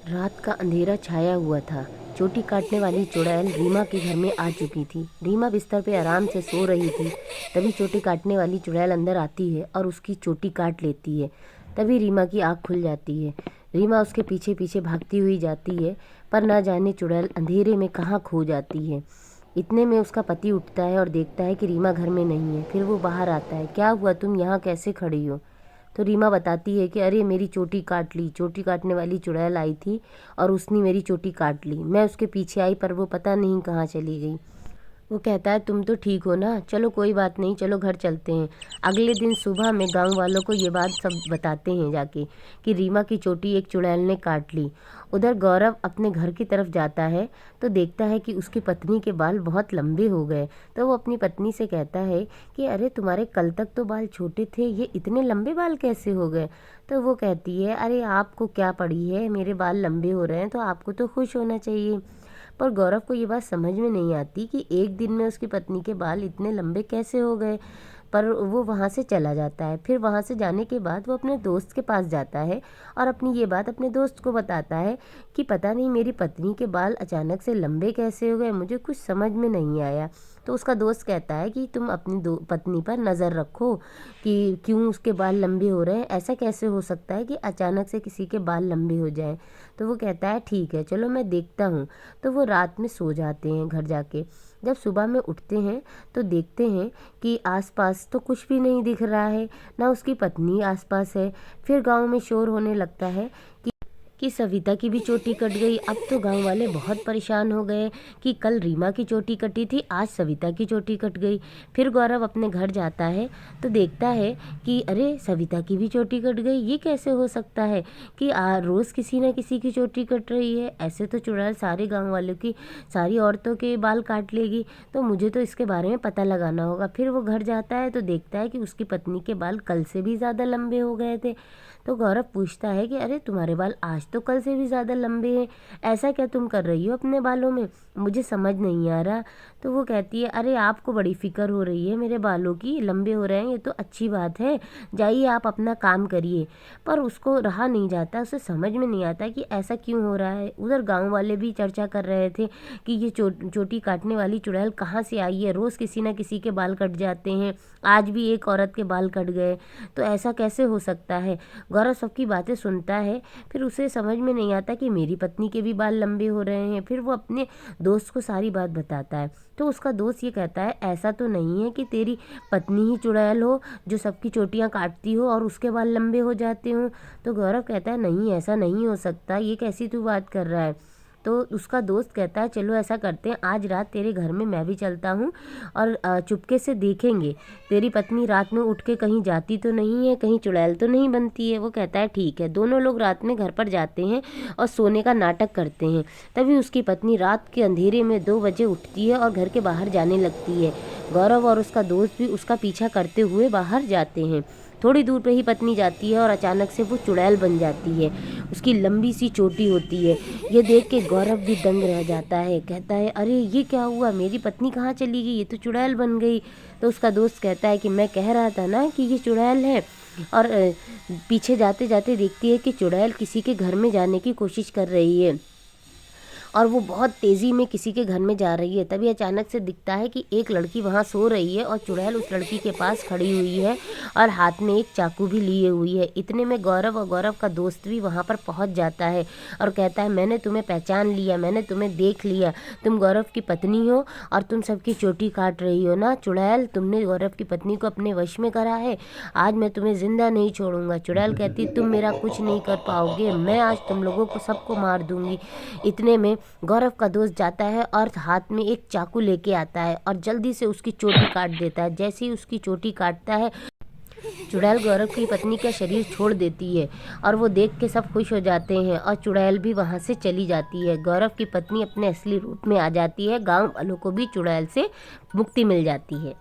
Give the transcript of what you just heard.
रात का अंधेरा छाया हुआ था। चोटी काटने वाली चुड़ैल रीमा के घर में आ चुकी थी। रीमा बिस्तर पे आराम से सो रही थी। तभी चोटी काटने वाली चुड़ैल अंदर आती है और उसकी चोटी काट लेती है। तभी रीमा की आँख खुल जाती है। रीमा उसके पीछे पीछे भागती हुई जाती है, पर ना जाने चुड़ैल अंधेरे में कहाँ खो जाती है। इतने में उसका पति उठता है और देखता है कि रीमा घर में नहीं है। फिर वो बाहर आता है। क्या हुआ, तुम यहाँ कैसे खड़ी हो? तो रीमा बताती है कि अरे मेरी चोटी काट ली, चोटी काटने वाली चुड़ैल आई थी और उसने मेरी चोटी काट ली। मैं उसके पीछे आई पर वो पता नहीं कहाँ चली गई। वो कहता है तुम तो ठीक हो ना, चलो कोई बात नहीं, चलो घर चलते हैं। अगले दिन सुबह में गांव वालों को ये बात सब बताते हैं जाके कि रीमा की चोटी एक चुड़ैल ने काट ली। उधर गौरव अपने घर की तरफ जाता है तो देखता है कि उसकी पत्नी के बाल बहुत लंबे हो गए। तो वो अपनी पत्नी से कहता है कि अरे तुम्हारे कल तक तो बाल छोटे थे, ये इतने लंबे बाल कैसे हो गए? तो वो कहती है अरे आपको क्या पड़ी है, मेरे बाल लंबे हो रहे हैं तो आपको तो खुश होना चाहिए। पर गौरव को ये बात समझ में नहीं आती कि एक दिन में उसकी पत्नी के बाल इतने लंबे कैसे हो गए। पर वो वहाँ से चला जाता है। फिर वहाँ से जाने के बाद वो अपने दोस्त के पास जाता है और अपनी ये बात अपने दोस्त को बताता है कि पता नहीं मेरी पत्नी के बाल अचानक से लंबे कैसे हो गए, मुझे कुछ समझ में नहीं आया। तो उसका दोस्त कहता है कि तुम अपनी पत्नी पर नज़र रखो कि क्यों उसके बाल लंबे हो रहे हैं, ऐसा कैसे हो सकता है कि अचानक से किसी के बाल लंबे हो जाएं। तो वो कहता है ठीक है, चलो मैं देखता हूँ। तो वो रात में सो जाते हैं घर जाके। जब सुबह में उठते हैं तो देखते हैं कि आसपास तो कुछ भी नहीं दिख रहा है, ना उसकी पत्नी आसपास है। फिर गांव में शोर होने लगता है कि सविता की भी चोटी कट गई। अब तो गांव वाले बहुत परेशान हो गए कि कल रीमा की चोटी कटी थी, आज सविता की चोटी कट गई। फिर गौरव अपने घर जाता है तो देखता है कि अरे सविता की भी चोटी कट गई, ये कैसे हो सकता है कि रोज़ किसी न किसी की चोटी कट रही है। ऐसे तो चुड़ैल सारे गाँव वालों की, सारी औरतों के बाल काट लेगी, तो मुझे तो इसके बारे में पता लगाना होगा। फिर वो घर जाता है तो देखता है कि उसकी पत्नी के बाल कल से भी ज़्यादा लंबे हो गए थे। तो गौरव पूछता है कि अरे तुम्हारे बाल आज तो कल से भी ज़्यादा लंबे हैं, ऐसा क्या तुम कर रही हो अपने बालों में, मुझे समझ नहीं आ रहा। तो वो कहती है अरे आपको बड़ी फिक्र हो रही है मेरे बालों की, लंबे हो रहे हैं ये तो अच्छी बात है, जाइए आप अपना काम करिए। पर उसको रहा नहीं जाता, उसे समझ में नहीं आता कि ऐसा क्यों हो रहा है। उधर गाँव वाले भी चर्चा कर रहे थे कि ये चोटी काटने वाली चुड़ैल कहाँ से आई है, रोज़ किसी न किसी के बाल कट जाते हैं, आज भी एक औरत के बाल कट गए, तो ऐसा कैसे हो सकता है। गौरव सबकी बातें सुनता है, फिर उसे समझ में नहीं आता कि मेरी पत्नी के भी बाल लंबे हो रहे हैं। फिर वो अपने दोस्त को सारी बात बताता है। तो उसका दोस्त ये कहता है ऐसा तो नहीं है कि तेरी पत्नी ही चुड़ैल हो जो सबकी चोटियाँ काटती हो और उसके बाल लंबे हो जाते हो। तो गौरव कहता है नहीं, ऐसा नहीं हो सकता, ये कैसी तू बात कर रहा है। तो उसका दोस्त कहता है चलो ऐसा करते हैं, आज रात तेरे घर में मैं भी चलता हूँ और चुपके से देखेंगे तेरी पत्नी रात में उठ के कहीं जाती तो नहीं है, कहीं चुड़ैल तो नहीं बनती है। वो कहता है ठीक है। दोनों लोग रात में घर पर जाते हैं और सोने का नाटक करते हैं। तभी उसकी पत्नी रात के अंधेरे में 2 बजे उठती है और घर के बाहर जाने लगती है। गौरव और उसका दोस्त भी उसका पीछा करते हुए बाहर जाते हैं। थोड़ी दूर पे ही पत्नी जाती है और अचानक से वो चुड़ैल बन जाती है। उसकी लंबी सी चोटी होती है। ये देख के गौरव भी दंग रह जाता है, कहता है अरे ये क्या हुआ, मेरी पत्नी कहाँ चली गई, ये तो चुड़ैल बन गई। तो उसका दोस्त कहता है कि मैं कह रहा था ना कि ये चुड़ैल है। और पीछे जाते जाते देखती है कि चुड़ैल किसी के घर में जाने की कोशिश कर रही है और वो बहुत तेज़ी में किसी के घर में जा रही है। तभी अचानक से दिखता है कि एक लड़की वहाँ सो रही है और चुड़ैल उस लड़की के पास खड़ी हुई है और हाथ में एक चाकू भी लिए हुई है। इतने में गौरव और गौरव का दोस्त भी वहाँ पर पहुँच जाता है और कहता है मैंने तुम्हें पहचान लिया, मैंने तुम्हें देख लिया, तुम गौरव की पत्नी हो और तुम सबकी चोटी काट रही हो ना चुड़ैल, तुमने गौरव की पत्नी को अपने वश में करा है, आज मैं तुम्हें जिंदा नहीं छोड़ूंगा। चुड़ैल कहती तुम मेरा कुछ नहीं कर पाओगे, मैं आज तुम लोगों को सबको मार दूंगी। इतने में गौरव का दोस्त जाता है और हाथ में एक चाकू लेके आता है और जल्दी से उसकी चोटी काट देता है। जैसे ही उसकी चोटी काटता है चुड़ैल गौरव की पत्नी का शरीर छोड़ देती है और वो देख के सब खुश हो जाते हैं और चुड़ैल भी वहाँ से चली जाती है। गौरव की पत्नी अपने असली रूप में आ जाती है। गांव वालों को भी चुड़ैल से मुक्ति मिल जाती है।